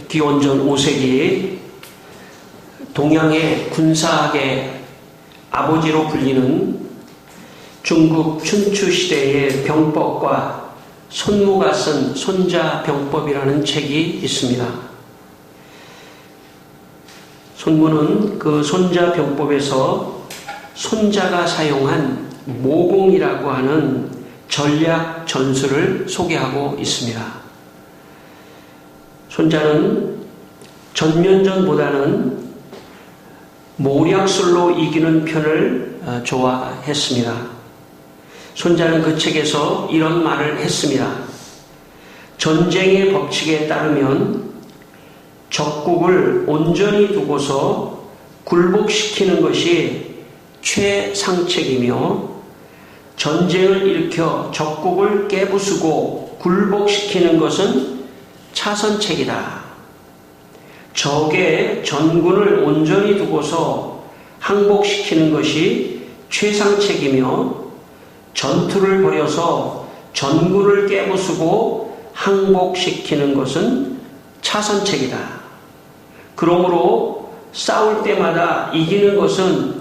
기원전 5세기 동양의 군사학의 아버지로 불리는 중국 춘추 시대의 병법과 손무가 쓴 손자병법이라는 책이 있습니다. 손무는 그 손자병법에서 손자가 사용한 모공이라고 하는 전략 전술을 소개하고 있습니다. 손자는 전면전보다는 모략술로 이기는 편을 좋아했습니다. 손자는 그 책에서 이런 말을 했습니다. 전쟁의 법칙에 따르면 적국을 온전히 두고서 굴복시키는 것이 최상책이며 전쟁을 일으켜 적국을 깨부수고 굴복시키는 것은 차선책이다. 적의 전군을 온전히 두고서 항복시키는 것이 최상책이며 전투를 벌여서 전군을 깨부수고 항복시키는 것은 차선책이다. 그러므로 싸울 때마다 이기는 것은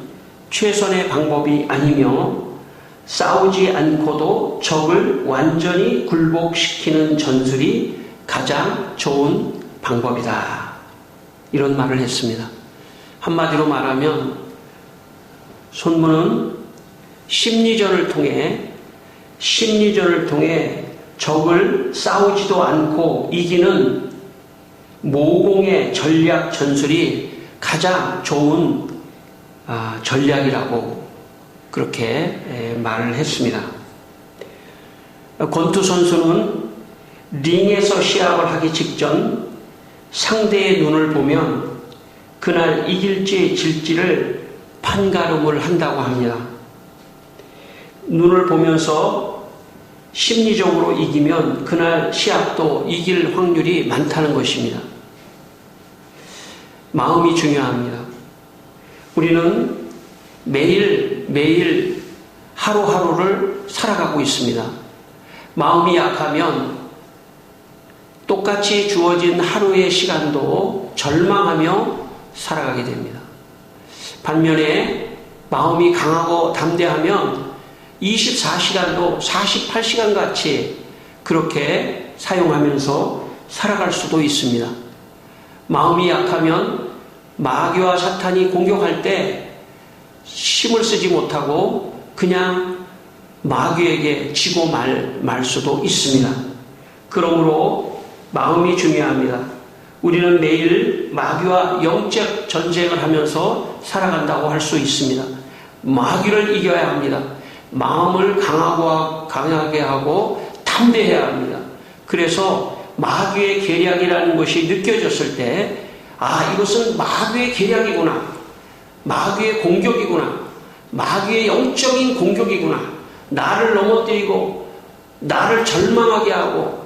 최선의 방법이 아니며 싸우지 않고도 적을 완전히 굴복시키는 전술이 가장 좋은 방법이다. 이런 말을 했습니다. 한마디로 말하면 손무는 심리전을 통해 적을 싸우지도 않고 이기는 모공의 전략 전술이 가장 좋은 전략이라고 그렇게 말을 했습니다. 권투 선수는 링에서 시합을 하기 직전 상대의 눈을 보면 그날 이길지 질지를 판가름을 한다고 합니다. 눈을 보면서 심리적으로 이기면 그날 시합도 이길 확률이 많다는 것입니다. 마음이 중요합니다. 우리는 매일 하루하루를 살아가고 있습니다. 마음이 약하면 똑같이 주어진 하루의 시간도 절망하며 살아가게 됩니다. 반면에 마음이 강하고 담대하면 24시간도 48시간 같이 그렇게 사용하면서 살아갈 수도 있습니다. 마음이 약하면 마귀와 사탄이 공격할 때 힘을 쓰지 못하고 그냥 마귀에게 지고 말 수도 있습니다. 그러므로 마음이 중요합니다. 우리는 매일 마귀와 영적 전쟁을 하면서 살아간다고 할 수 있습니다. 마귀를 이겨야 합니다. 마음을 강하게 하고 담대해야 합니다. 그래서 마귀의 계략이라는 것이 느껴졌을 때 이것은 마귀의 계략이구나. 마귀의 공격이구나. 마귀의 영적인 공격이구나. 나를 넘어뜨리고 나를 절망하게 하고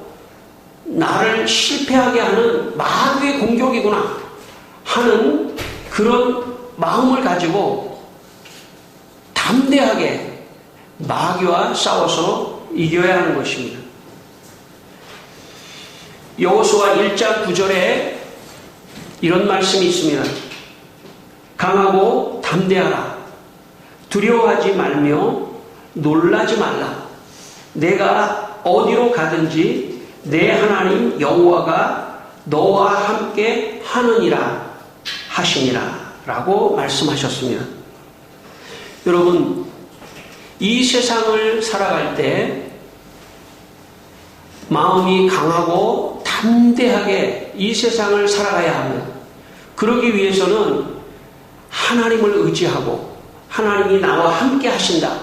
나를 실패하게 하는 마귀의 공격이구나 하는 그런 마음을 가지고 담대하게 마귀와 싸워서 이겨야 하는 것입니다. 여호수아 1장 9절에 이런 말씀이 있습니다. 강하고 담대하라. 두려워하지 말며 놀라지 말라. 내가 어디로 가든지 내 하나님 여호와가 너와 함께 하느니라 하시니라 라고 말씀하셨습니다. 여러분, 이 세상을 살아갈 때 마음이 강하고 담대하게 이 세상을 살아가야 합니다. 그러기 위해서는 하나님을 의지하고 하나님이 나와 함께 하신다.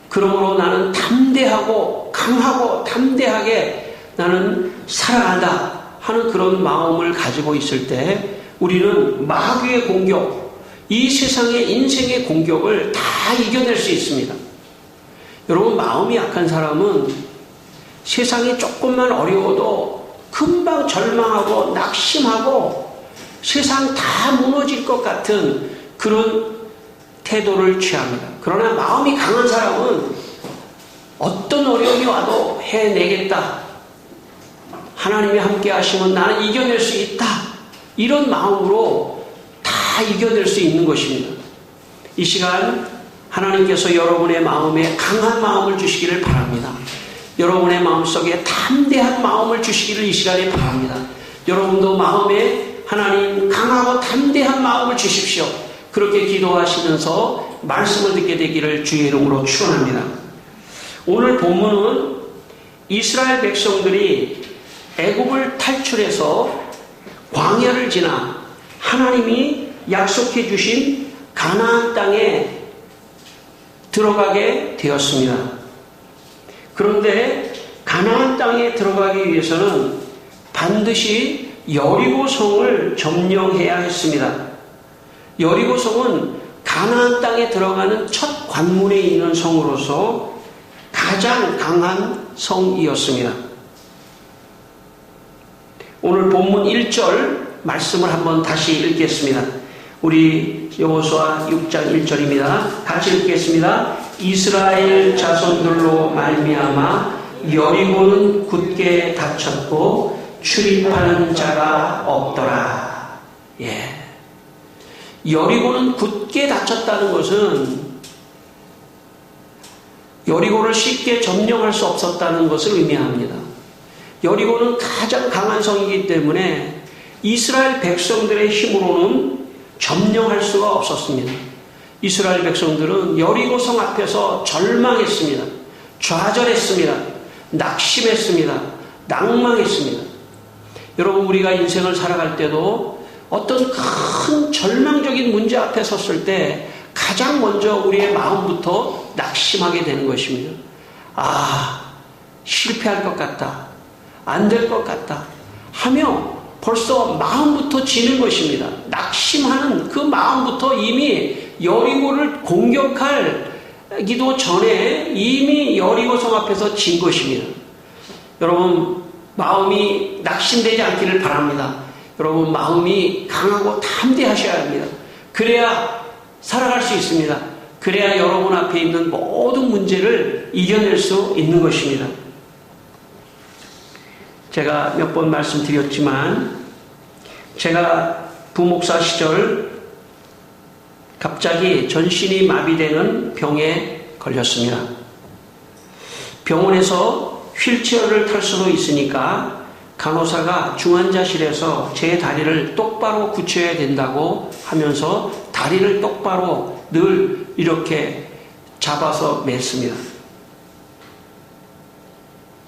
그러므로 나는 담대하고 강하고 담대하게 나는 살아간다 하는 그런 마음을 가지고 있을 때 우리는 마귀의 공격, 이 세상의 인생의 공격을 다 이겨낼 수 있습니다. 여러분, 마음이 약한 사람은 세상이 조금만 어려워도 금방 절망하고 낙심하고 세상 다 무너질 것 같은 그런 태도를 취합니다. 그러나 마음이 강한 사람은 어떤 어려움이 와도 해내겠다 하나님이 함께 하시면 나는 이겨낼 수 있다. 이런 마음으로 다 이겨낼 수 있는 것입니다. 이 시간 하나님께서 여러분의 마음에 강한 마음을 주시기를 바랍니다. 여러분의 마음속에 담대한 마음을 주시기를 이 시간에 바랍니다. 여러분도 마음에 하나님 강하고 담대한 마음을 주십시오. 그렇게 기도하시면서 말씀을 듣게 되기를 주의 이름으로 축원합니다. 오늘 본문은 이스라엘 백성들이 애굽을 탈출해서 광야를 지나 하나님이 약속해 주신 가나안 땅에 들어가게 되었습니다. 그런데 가나안 땅에 들어가기 위해서는 반드시 여리고성을 점령해야 했습니다. 여리고성은 가나안 땅에 들어가는 첫 관문에 있는 성으로서 가장 강한 성이었습니다. 오늘 본문 1절 말씀을 한번 다시 읽겠습니다. 우리 여호수아 6장 1절입니다. 같이 읽겠습니다. 이스라엘 자손들로 말미암아 여리고는 굳게 닫혔고 출입하는 자가 없더라. 예. 여리고는 굳게 닫혔다는 것은 여리고를 쉽게 점령할 수 없었다는 것을 의미합니다. 여리고는 가장 강한 성이기 때문에 이스라엘 백성들의 힘으로는 점령할 수가 없었습니다. 이스라엘 백성들은 여리고성 앞에서 절망했습니다. 좌절했습니다. 낙심했습니다. 낭망했습니다. 여러분, 우리가 인생을 살아갈 때도 어떤 큰 절망적인 문제 앞에 섰을 때 가장 먼저 우리의 마음부터 낙심하게 되는 것입니다. 실패할 것 같다. 안 될 것 같다. 하며 벌써 마음부터 지는 것입니다. 낙심하는 그 마음부터 이미 여리고를 공격하기도 전에 이미 여리고성 앞에서 진 것입니다. 여러분, 마음이 낙심되지 않기를 바랍니다. 여러분, 마음이 강하고 담대하셔야 합니다. 그래야 살아갈 수 있습니다. 그래야 여러분 앞에 있는 모든 문제를 이겨낼 수 있는 것입니다. 제가 몇 번 말씀드렸지만 제가 부목사 시절 갑자기 전신이 마비되는 병에 걸렸습니다. 병원에서 휠체어를 탈 수도 있으니까 간호사가 중환자실에서 제 다리를 똑바로 굳혀야 된다고 하면서 다리를 똑바로 늘 이렇게 잡아서 맸습니다.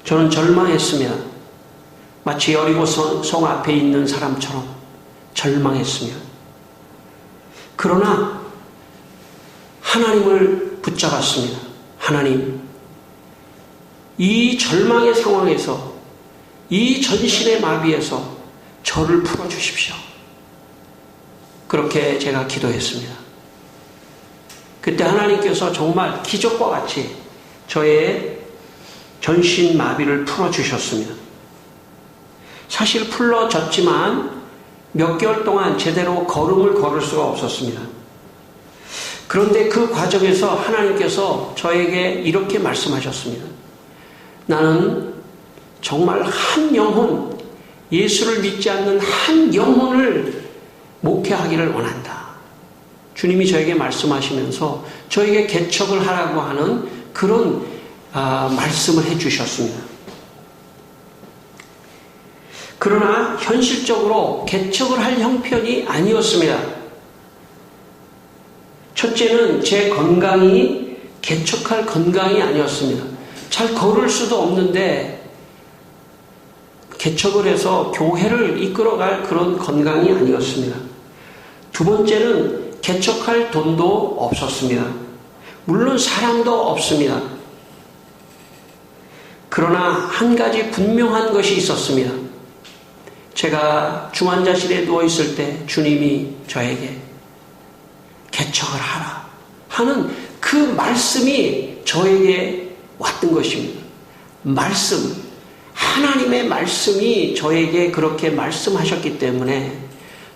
저는 절망했습니다. 마치 여리고성 앞에 있는 사람처럼 절망했습니다. 그러나 하나님을 붙잡았습니다. 하나님, 이 절망의 상황에서, 이 전신의 마비에서 저를 풀어주십시오. 그렇게 제가 기도했습니다. 그때 하나님께서 정말 기적과 같이 저의 전신 마비를 풀어주셨습니다. 사실 풀어졌지만 몇 개월 동안 제대로 걸음을 걸을 수가 없었습니다. 그런데 그 과정에서 하나님께서 저에게 이렇게 말씀하셨습니다. 나는 정말 한 영혼, 예수를 믿지 않는 한 영혼을 목회하기를 원한다. 주님이 저에게 말씀하시면서 저에게 개척을 하라고 하는 그런 말씀을 해주셨습니다. 그러나 현실적으로 개척을 할 형편이 아니었습니다. 첫째는 제 건강이 개척할 건강이 아니었습니다. 잘 걸을 수도 없는데 개척을 해서 교회를 이끌어갈 그런 건강이 아니었습니다. 두 번째는 개척할 돈도 없었습니다. 물론 사람도 없습니다. 그러나 한 가지 분명한 것이 있었습니다. 제가 중환자실에 누워있을 때 주님이 저에게 개척을 하라 하는 그 말씀이 저에게 왔던 것입니다. 말씀, 하나님의 말씀이 저에게 그렇게 말씀하셨기 때문에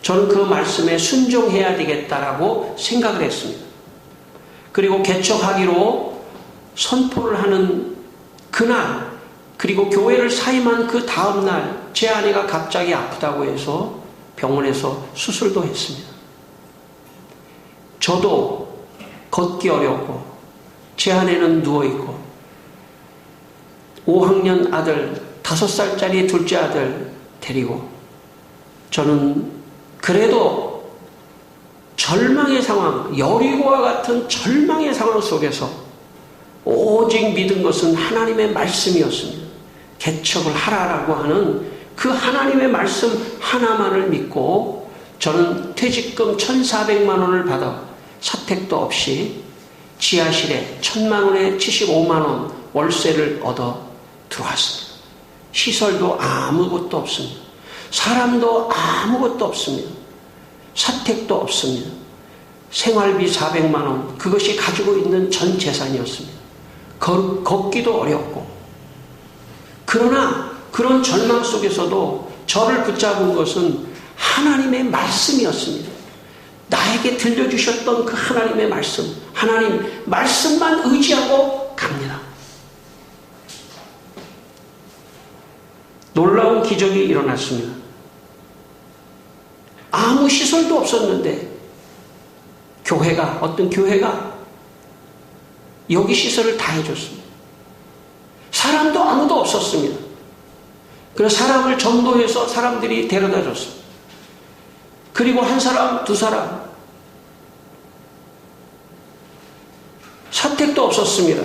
저는 그 말씀에 순종해야 되겠다라고 생각을 했습니다. 그리고 개척하기로 선포를 하는 그날 그리고 교회를 사임한 그 다음날 제 아내가 갑자기 아프다고 해서 병원에서 수술도 했습니다. 저도 걷기 어렵고 제 아내는 누워있고 5학년 아들, 5살짜리 둘째 아들 데리고 저는 그래도 절망의 상황, 여리고와 같은 절망의 상황 속에서 오직 믿은 것은 하나님의 말씀이었습니다. 개척을 하라라고 하는 그 하나님의 말씀 하나만을 믿고 저는 퇴직금 1,400만 원을 받아 사택도 없이 지하실에 1,000만 원에 75만 원 월세를 얻어 들어왔습니다. 시설도 아무것도 없습니다. 사람도 아무것도 없습니다. 사택도 없습니다. 생활비 400만 원, 그것이 가지고 있는 전 재산이었습니다. 걷기도 어렵고. 그러나 그런 절망 속에서도 저를 붙잡은 것은 하나님의 말씀이었습니다. 나에게 들려주셨던 그 하나님의 말씀, 하나님 말씀만 의지하고 갑니다. 놀라운 기적이 일어났습니다. 아무 시설도 없었는데 어떤 교회가 여기 시설을 다 해줬습니다. 사람도 아무도 없었습니다. 그래서 사람을 전도해서 사람들이 데려다 줬습니다. 그리고 한 사람, 두 사람. 사택도 없었습니다.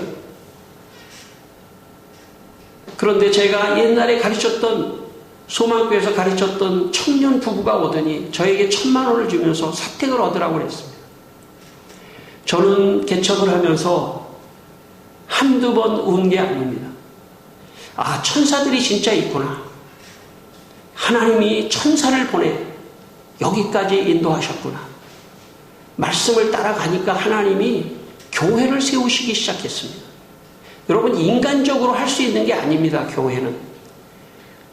그런데 제가 옛날에 가르쳤던 소망교회에서 가르쳤던 청년 부부가 오더니 저에게 1,000만 원을 주면서 사택을 얻으라고 그랬습니다. 저는 개척을 하면서 한두 번 운 게 아닙니다. 아, 천사들이 진짜 있구나. 하나님이 천사를 보내 여기까지 인도하셨구나. 말씀을 따라가니까 하나님이 교회를 세우시기 시작했습니다. 여러분, 인간적으로 할 수 있는 게 아닙니다.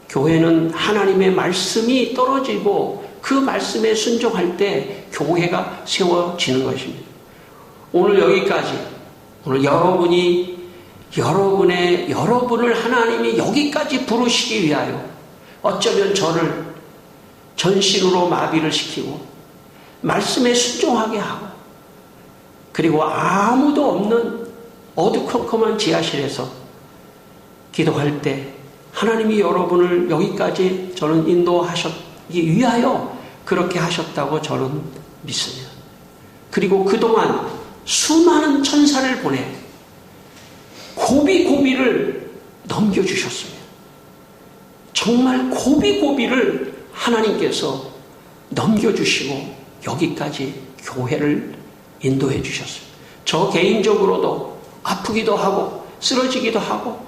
교회는 하나님의 말씀이 떨어지고 그 말씀에 순종할 때 교회가 세워지는 것입니다. 오늘 여기까지, 오늘 여러분을 하나님이 여기까지 부르시기 위하여 어쩌면 저를 전신으로 마비를 시키고 말씀에 순종하게 하고 그리고 아무도 없는 어두컴컴한 지하실에서 기도할 때 하나님이 여러분을 여기까지 저는 인도하셨기 위하여 그렇게 하셨다고 저는 믿습니다. 그리고 그동안 수많은 천사를 보내 고비고비를 넘겨주셨습니다. 정말 고비고비를 하나님께서 넘겨주시고 여기까지 교회를 인도해 주셨습니다. 저 개인적으로도 아프기도 하고 쓰러지기도 하고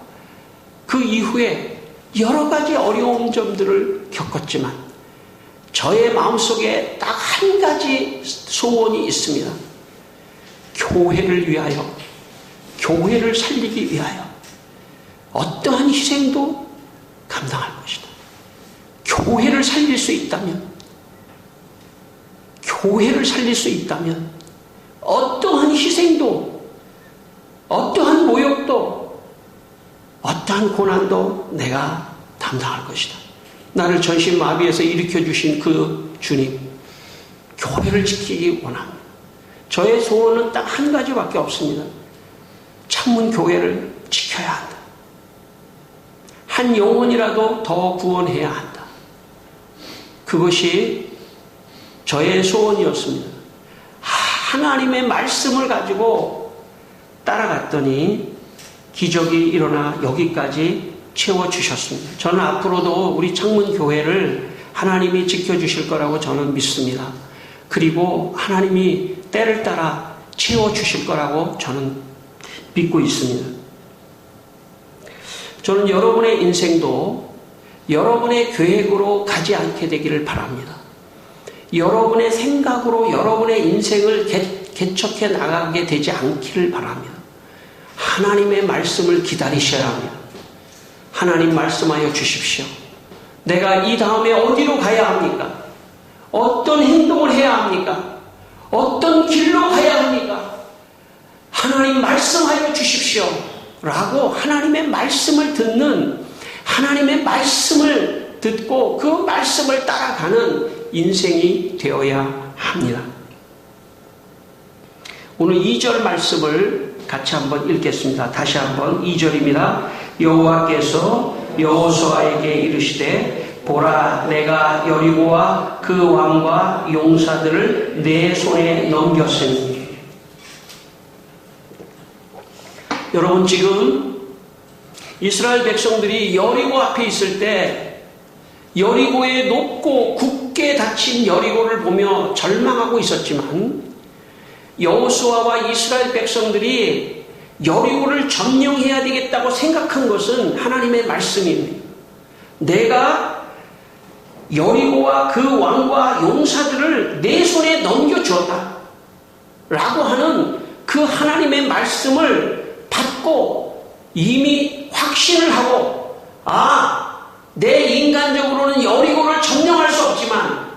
그 이후에 여러 가지 어려운 점들을 겪었지만 저의 마음속에 딱 한 가지 소원이 있습니다. 교회를 위하여, 교회를 살리기 위하여 어떠한 희생도 감당할 것이다. 교회를 살릴 수 있다면, 어떠한 희생도, 어떠한 모욕도, 어떠한 고난도 내가 담당할 것이다. 나를 전신마비에서 일으켜주신 그 주님, 교회를 지키기 원합니다. 저의 소원은 딱 한 가지밖에 없습니다. 창문 교회를 지켜야 한다. 한 영혼이라도 더 구원해야 한다. 그것이 저의 소원이었습니다. 하나님의 말씀을 가지고 따라갔더니 기적이 일어나 여기까지 채워주셨습니다. 저는 앞으로도 우리 창문교회를 하나님이 지켜주실 거라고 저는 믿습니다. 그리고 하나님이 때를 따라 채워주실 거라고 저는 믿고 있습니다. 저는 여러분의 인생도 여러분의 계획으로 가지 않게 되기를 바랍니다. 여러분의 생각으로 여러분의 인생을 개척해 나가게 되지 않기를 바랍니다. 하나님의 말씀을 기다리셔야 합니다. 하나님 말씀하여 주십시오. 내가 이 다음에 어디로 가야 합니까? 어떤 행동을 해야 합니까? 어떤 길로 가야 합니까? 하나님 말씀하여 주십시오. 라고 하나님의 말씀을 듣는 하나님의 말씀을 듣고 그 말씀을 따라가는 인생이 되어야 합니다. 오늘 2절 말씀을 같이 한번 읽겠습니다. 다시 한번 2절입니다. 여호와께서 여호수아에게 이르시되 보라, 내가 여리고와 그 왕과 용사들을 내 손에 넘겼으니. 여러분, 지금 이스라엘 백성들이 여리고 앞에 있을 때 여리고의 높고 굳게 닫힌 여리고를 보며 절망하고 있었지만, 여호수아와 이스라엘 백성들이 여리고를 점령해야 되겠다고 생각한 것은 하나님의 말씀입니다. 내가 여리고와 그 왕과 용사들을 내 손에 넘겨주었다 라고 하는 그 하나님의 말씀을 받고 이미 확신을 하고, 내 인간적으로는 여리고를 점령할 수 없지만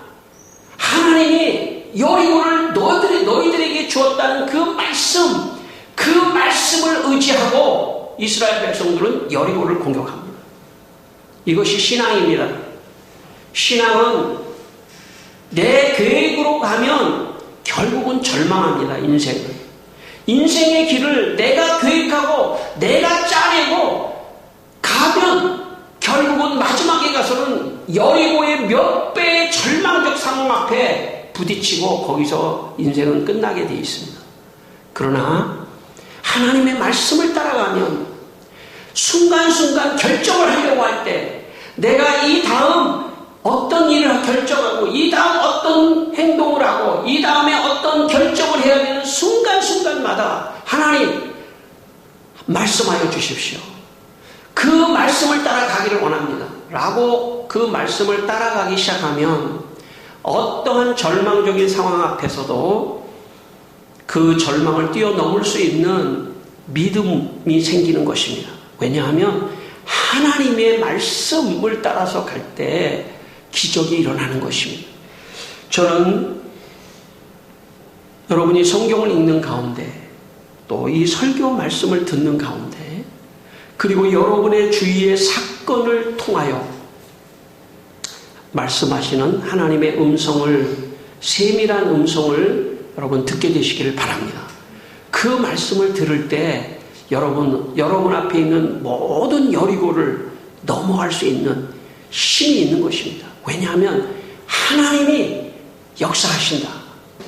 하나님이 여리고를 너희들에게 주었다는 그 말씀을 의지하고 이스라엘 백성들은 여리고를 공격합니다. 이것이 신앙입니다. 신앙은 내 계획으로 가면 결국은 절망합니다. 인생의 길을 내가 계획하고 내가 짜내고 가면 결국은 마지막에 가서는 여리고의 몇 배의 절망적 상황 앞에 부딪히고 거기서 인생은 끝나게 되어 있습니다. 그러나 하나님의 말씀을 따라가면 순간순간 결정을 하려고 할 때, 내가 이 다음 어떤 일을 결정하고 이 다음 어떤 행동을 하고 이 다음에 어떤 결정을 해야 되는 순간순간마다 하나님 말씀하여 주십시오. 그 말씀을 따라가기를 원합니다 라고 그 말씀을 따라가기 시작하면 어떠한 절망적인 상황 앞에서도 그 절망을 뛰어넘을 수 있는 믿음이 생기는 것입니다. 왜냐하면 하나님의 말씀을 따라서 갈 때 기적이 일어나는 것입니다. 저는 여러분이 성경을 읽는 가운데, 또 이 설교 말씀을 듣는 가운데, 그리고 여러분의 주위의 사건을 통하여 말씀하시는 하나님의 음성을, 세밀한 음성을 여러분 듣게 되시기를 바랍니다. 그 말씀을 들을 때 여러분 앞에 있는 모든 여리고를 넘어갈 수 있는 힘이 있는 것입니다. 왜냐하면 하나님이 역사하신다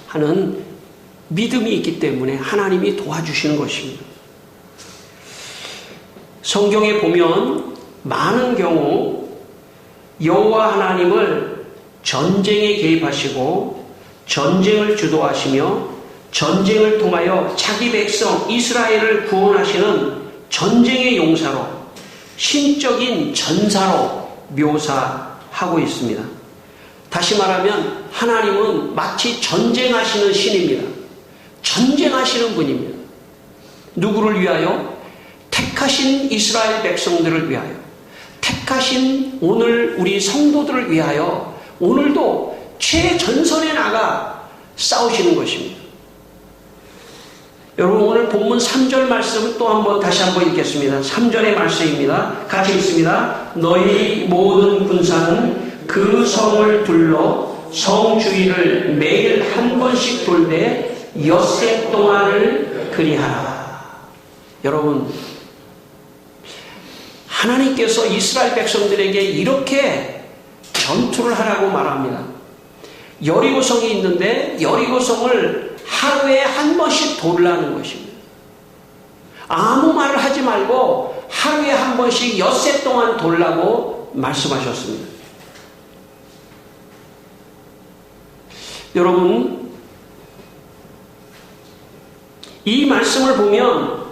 하는 믿음이 있기 때문에 하나님이 도와주시는 것입니다. 성경에 보면 많은 경우 여호와 하나님을 전쟁에 개입하시고 전쟁을 주도하시며 전쟁을 통하여 자기 백성 이스라엘을 구원하시는 전쟁의 용사로, 신적인 전사로 묘사하고 있습니다. 다시 말하면 하나님은 마치 전쟁하시는 신입니다. 전쟁하시는 분입니다. 누구를 위하여? 택하신 이스라엘 백성들을 위하여, 택하신 오늘 우리 성도들을 위하여 오늘도 최전선에 나가 싸우시는 것입니다. 여러분, 오늘 본문 3절 말씀 또 다시 한번 읽겠습니다. 3절의 말씀입니다. 같이 읽습니다. 너희 모든 군사는 그 성을 둘러 성 주위를 매일 한 번씩 돌되 엿새 동안을 그리하라. 여러분, 하나님께서 이스라엘 백성들에게 이렇게 전투를 하라고 말합니다. 여리고성이 있는데 여리고성을 하루에 한 번씩 돌라는 것입니다. 아무 말을 하지 말고 하루에 한 번씩 엿새 동안 돌라고 말씀하셨습니다. 여러분, 이 말씀을 보면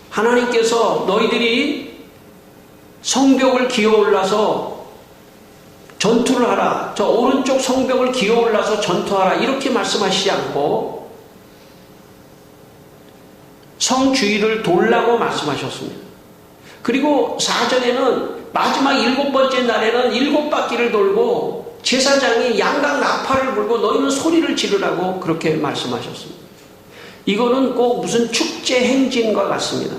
하나님께서 너희들이 성벽을 기어올라서 전투를 하라, 저 오른쪽 성벽을 기어올라서 전투하라, 이렇게 말씀하시지 않고 성 주위를 돌라고 말씀하셨습니다. 그리고 4절에는 마지막 7번째 날에는 7바퀴를 돌고 제사장이 양각 나팔을 불고 너희는 소리를 지르라고 그렇게 말씀하셨습니다. 이거는 꼭 무슨 축제 행진과 같습니다.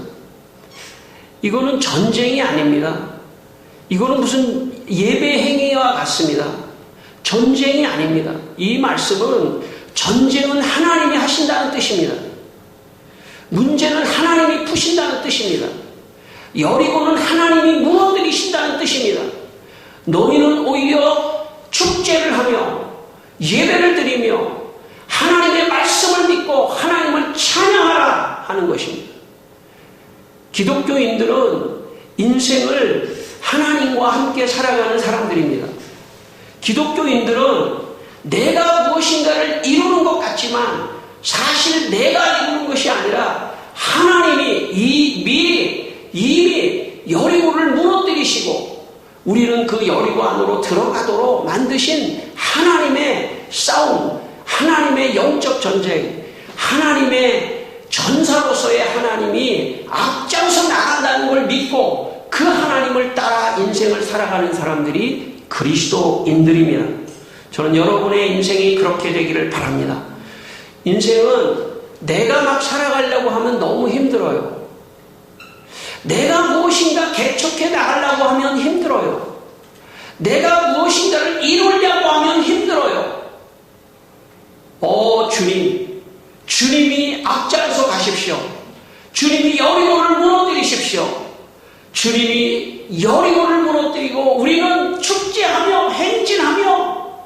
이거는 전쟁이 아닙니다. 이거는 무슨 예배 행위와 같습니다. 전쟁이 아닙니다. 이 말씀은 전쟁은 하나님이 하신다는 뜻입니다. 문제는 하나님이 푸신다는 뜻입니다. 여리고는 하나님이 무너뜨리신다는 뜻입니다. 너희는 오히려 축제를 하며 예배를 드리며 하나님의 말씀을 믿고 하나님을 찬양하라 하는 것입니다. 기독교인들은 인생을 하나님과 함께 살아가는 사람들입니다. 기독교인들은 내가 무엇인가를 이루는 것 같지만 사실 내가 이루는 것이 아니라 하나님이 이미 여리고를 무너뜨리시고 우리는 그 여리고 안으로 들어가도록 만드신 하나님의 싸움, 하나님의 영적 전쟁, 하나님의 전사로서의 하나님이 앞장서 나간다는 걸 믿고 그 하나님을 따라 인생을 살아가는 사람들이 그리스도인들입니다. 저는 여러분의 인생이 그렇게 되기를 바랍니다. 인생은 내가 막 살아가려고 하면 너무 힘들어요. 내가 무엇인가 개척해 나가려고 하면 힘들어요. 내가 무엇인가를 이루려고 하면 힘들어요. 주님이 앞장서 가십시오. 주님이 여리고를 무너뜨리십시오. 주님이 여리고를 무너뜨리고 우리는 축제하며 행진하며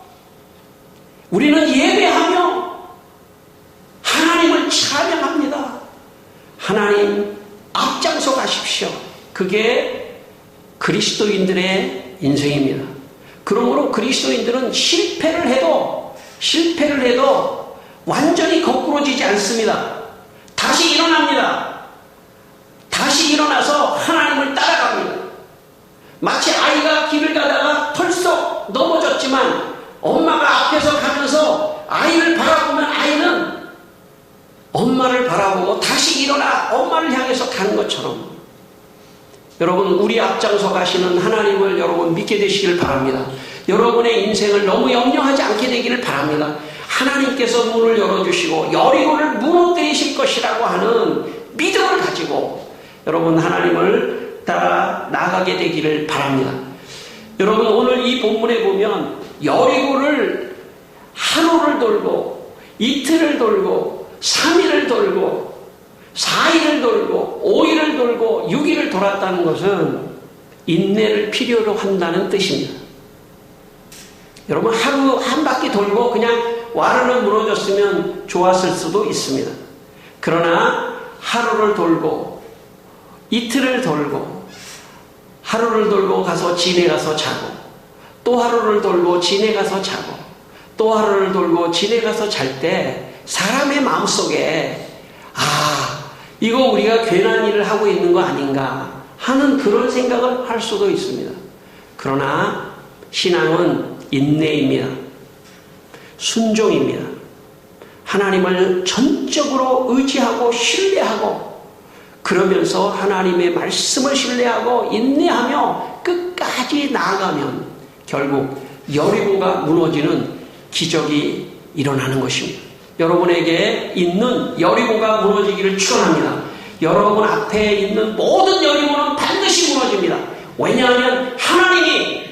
우리는 예배하며 하나님을 찬양합니다. 하나님 앞장서 가십시오. 그게 그리스도인들의 인생입니다. 그러므로 그리스도인들은 실패를 해도 완전히 거꾸로지지 않습니다. 다시 일어납니다. 다시 일어나서 하나님을 따라갑니다. 마치 아이가 길을 가다가 털썩 넘어졌지만 엄마가 앞에서 가면서 아이를 바라보면 아이는 엄마를 바라보고 다시 일어나 엄마를 향해서 가는 것처럼 여러분 우리 앞장서 가시는 하나님을 여러분 믿게 되시길 바랍니다. 여러분의 인생을 너무 염려하지 않게 되기를 바랍니다. 하나님께서 문을 열어주시고 여리고를 무너뜨리실 것이라고 하는 믿음을 가지고 여러분 하나님을 따라 나가게 되기를 바랍니다. 여러분 오늘 이 본문에 보면 여리고를 하루를 돌고 이틀을 돌고 3일을 돌고 4일을 돌고 5일을 돌고 6일을 돌았다는 것은 인내를 필요로 한다는 뜻입니다. 여러분 하루 한 바퀴 돌고 그냥 와르르 무너졌으면 좋았을 수도 있습니다. 그러나 하루를 돌고 이틀을 돌고 하루를 돌고 가서 진에 가서 자고 또 하루를 돌고 진에 가서 자고 또 하루를 돌고 진에 가서 잘 때 사람의 마음속에 이거 우리가 괜한 일을 하고 있는 거 아닌가 하는 그런 생각을 할 수도 있습니다. 그러나 신앙은 인내입니다. 순종입니다. 하나님을 전적으로 의지하고 신뢰하고 그러면서 하나님의 말씀을 신뢰하고 인내하며 끝까지 나아가면 결국 여리고가 무너지는 기적이 일어나는 것입니다. 여러분에게 있는 여리고가 무너지기를 축원합니다. 여러분 앞에 있는 모든 여리고는 반드시 무너집니다. 왜냐하면 하나님이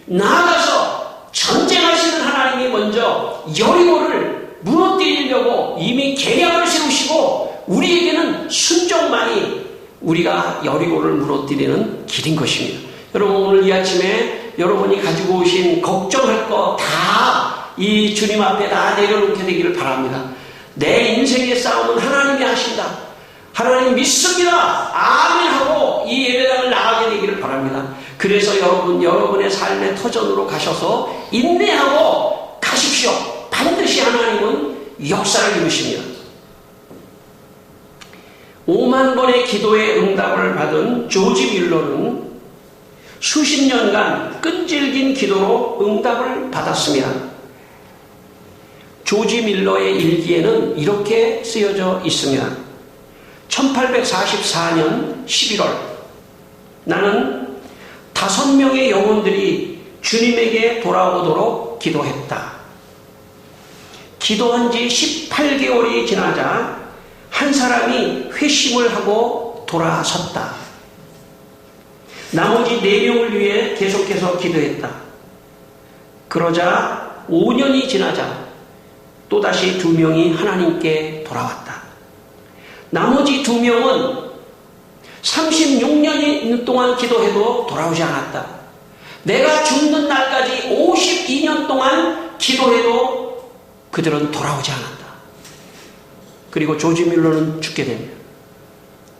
나아가서 전쟁하시는 하나님이 먼저 여리고를 무너뜨리려고 이미 계략을 세우시고 우리에게는 순종만이 우리가 여리고를 무너뜨리는 길인 것입니다. 여러분 오늘 이 아침에 여러분이 가지고 오신 걱정할 거 다 이 주님 앞에 다 내려놓게 되기를 바랍니다. 내 인생의 싸움은 하나님이 하신다. 하나님 믿습니다. 아멘 하고 이 예배당을 나가게 되기를 바랍니다. 그래서 여러분의 삶의 터전으로 가셔서 인내하고 가십시오. 반드시 하나님은 역사를 이루십니다. 5만 번의 기도의 응답을 받은 조지 밀러는 수십 년간 끈질긴 기도로 응답을 받았습니다. 조지 밀러의 일기에는 이렇게 쓰여져 있습니다. 1844년 11월 나는 5명의 영혼들이 주님에게 돌아오도록 기도했다. 기도한 지 18개월이 지나자 한 사람이 회심을 하고 돌아섰다. 나머지 4명을 위해 계속해서 기도했다. 그러자 5년이 지나자 또다시 2명이 하나님께 돌아왔다. 나머지 2명은 36년 동안 기도해도 돌아오지 않았다. 내가 죽는 날까지 52년 동안 기도해도 그들은 돌아오지 않았다. 그리고 조지 밀러는 죽게 됩니다.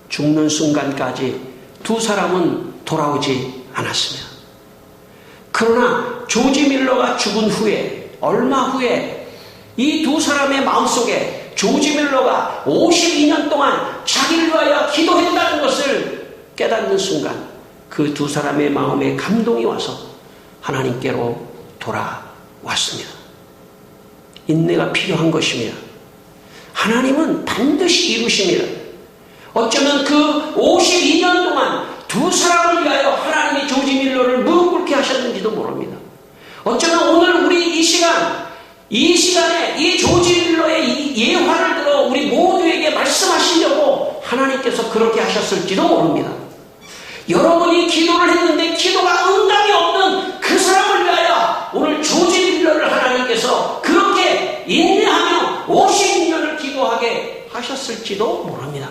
죽는 순간까지 2 사람은 돌아오지 않았습니다. 그러나 조지 밀러가 죽은 후에, 얼마 후에 이 2 사람의 마음속에 조지 밀러가 52년 동안 자기를 위하여 기도했다는 것을 깨닫는 순간 그 2 사람의 마음에 감동이 와서 하나님께로 돌아왔습니다. 인내가 필요한 것입니다. 하나님은 반드시 이루십니다. 어쩌면 그 52년 동안 2 사람을 위하여 하나님이 조지 밀러를 무릎 꿇게 하셨는지도 모릅니다. 어쩌면 오늘 우리 이 시간에 이 조지 밀러의 이 예화를 들어 우리 모두에게 말씀하시려고 하나님께서 그렇게 하셨을지도 모릅니다. 여러분이 기도를 했는데 기도가 응답이 없는 그 사람을 위하여 오늘 조지 밀러를 하나님께서 그렇게 인내하며 52년을 기도하게 하셨을지도 모릅니다.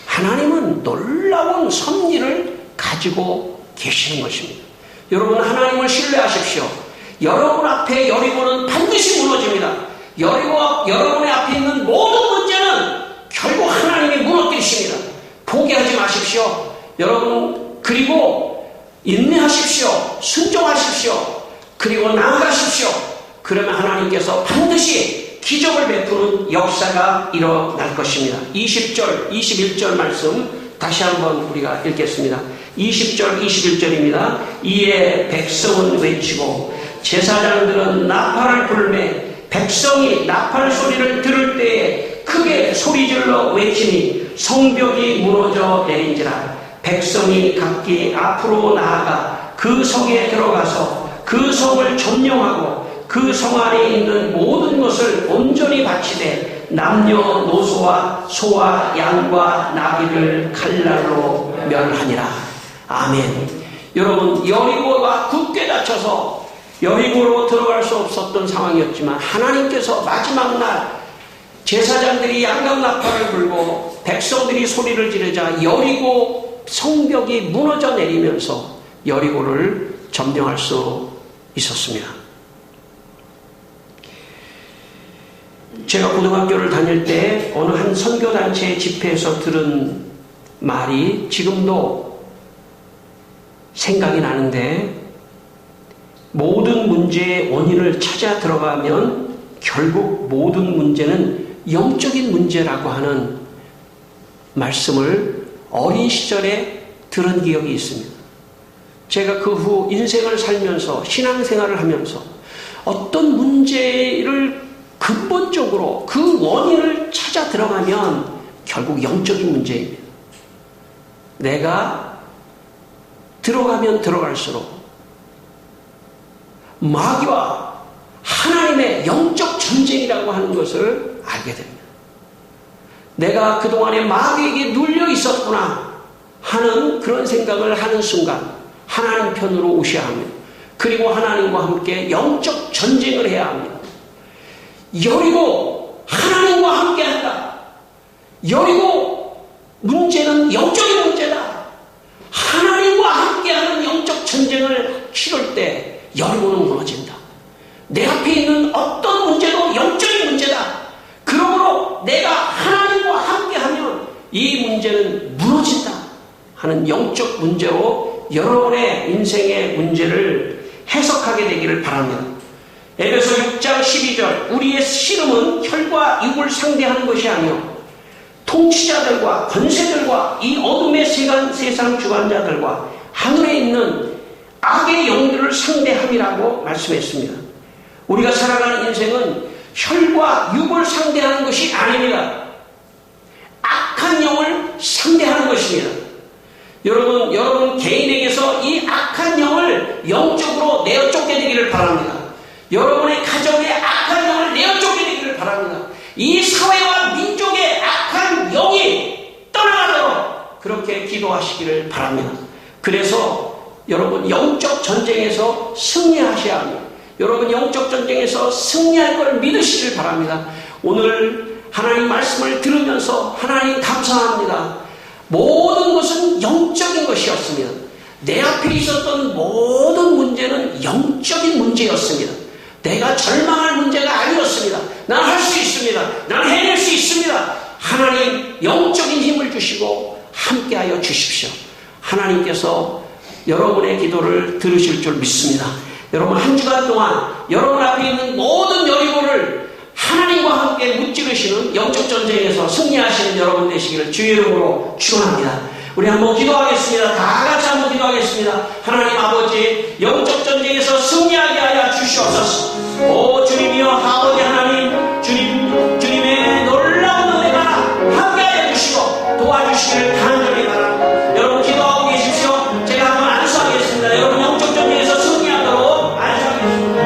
하나님은 놀라운 섭리를 가지고 계시는 것입니다. 여러분, 하나님을 신뢰하십시오. 여러분 앞에 여리고는 반드시 무너집니다. 여러분의 앞에 있는 모든 문제는 결국 하나님이 무너뜨리십니다. 포기하지 마십시오. 여러분, 그리고 인내하십시오. 순종하십시오. 그리고 나아가십시오. 그러면 하나님께서 반드시 기적을 베푸는 역사가 일어날 것입니다. 20절, 21절 말씀 다시 한번 우리가 읽겠습니다. 20절, 21절입니다. 이에 백성은 외치고 제사장들은 나팔을 불매 백성이 나팔 소리를 들을 때에 크게 소리질러 외치니 성벽이 무너져 내린지라. 백성이 각기 앞으로 나아가 그 성에 들어가서 그 성을 점령하고 그 성 안에 있는 모든 것을 온전히 바치되 남녀노소와 소와 양과 나귀를 칼날로 멸하니라. 아멘. 여러분, 여리고가 굳게 닫혀서 여리고로 들어갈 수 없었던 상황이었지만 하나님께서 마지막 날 제사장들이 양각나팔을 불고 백성들이 소리를 지르자 여리고 성벽이 무너져 내리면서 여리고를 점령할 수 있었습니다. 제가 고등학교를 다닐 때 어느 한 선교단체 집회에서 들은 말이 지금도 생각이 나는데, 모든 문제의 원인을 찾아 들어가면 결국 모든 문제는 영적인 문제라고 하는 말씀을 어린 시절에 들은 기억이 있습니다. 제가 그 후 인생을 살면서 신앙생활을 하면서 어떤 문제를 근본적으로 그 원인을 찾아 들어가면 결국 영적인 문제입니다. 내가 들어가면 들어갈수록 마귀와 하나님의 영적 전쟁이라고 하는 것을 알게 됩니다. 내가 그동안에 마귀에게 눌려 있었구나 하는 그런 생각을 하는 순간 하나님 편으로 오셔야 합니다. 그리고 하나님과 함께 영적 전쟁을 해야 합니다. 여리고 하나님과 함께 한다. 여리고 문제는 영적인 문제다. 하나님과 함께하는 영적 전쟁을 치를 때 여리고는 무너진다. 내 앞에 있는 어떤 문제도 영적인 문제다. 그러므로 내가 하나님과 함께하면 이 문제는 무너진다 하는 영적 문제로 여러분의 인생의 문제를 해석하게 되기를 바랍니다. 에베소 6장 12절 우리의 씨름은 혈과 육을 상대하는 것이 아니요 통치자들과 권세들과 이 어둠의 세상 주관자들과 하늘에 있는 악의 영들을 상대함이라고 말씀했습니다. 우리가 살아가는 인생은 혈과 육을 상대하는 것이 아닙니다. 악한 영을 상대하는 것입니다. 여러분 개인에게서 이 악한 영을 영적으로 내어 쫓게 되기를 바랍니다. 여러분의 가정에 악한 영을 내어 쫓게 되기를 바랍니다. 이 사회와 민족의 악한 영이 떠나가도록 그렇게 기도하시기를 바랍니다. 그래서 여러분 영적 전쟁에서 승리하셔야 합니다. 여러분 영적 전쟁에서 승리할 걸 믿으시길 바랍니다. 오늘 하나님 말씀을 들으면서 하나님 감사합니다. 모든 것은 영적인 것이었습니다. 내 앞에 있었던 모든 문제는 영적인 문제였습니다. 내가 절망할 문제가 아니었습니다. 난 할 수 있습니다. 난 해낼 수 있습니다. 하나님 영적인 힘을 주시고 함께하여 주십시오. 하나님께서 여러분의 기도를 들으실 줄 믿습니다. 여러분 한 주간 동안 여러분 앞에 있는 모든 여리고를 하나님과 함께 무찌르시는 영적 전쟁에서 승리하시는 여러분 되시기를 주의 이름으로 축원합니다. 우리 한번 기도하겠습니다. 다 같이 한번 기도하겠습니다. 하나님 아버지 영적 전쟁에서 승리하게 하여 주시옵소서. 오 주님이여 아버지 하나님 주님의 놀라운 은혜가 함께하여 주시고 도와주시기를 간절히 바랍니다. 여러분 기도하고 계십시오. 제가 한번 안수하겠습니다. 여러분 영적 전쟁에서 승리하도록 안수하겠습니다.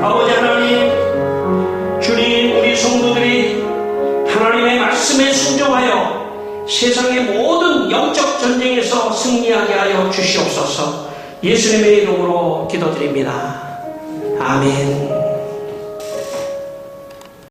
아버지 하나님 영적 전쟁에서 승리하게 하여 주옵소서. 세상의 모든 영적 전쟁에서 승리하게 하여 주시옵소서. 예수님의 이름으로 기도드립니다. 아멘.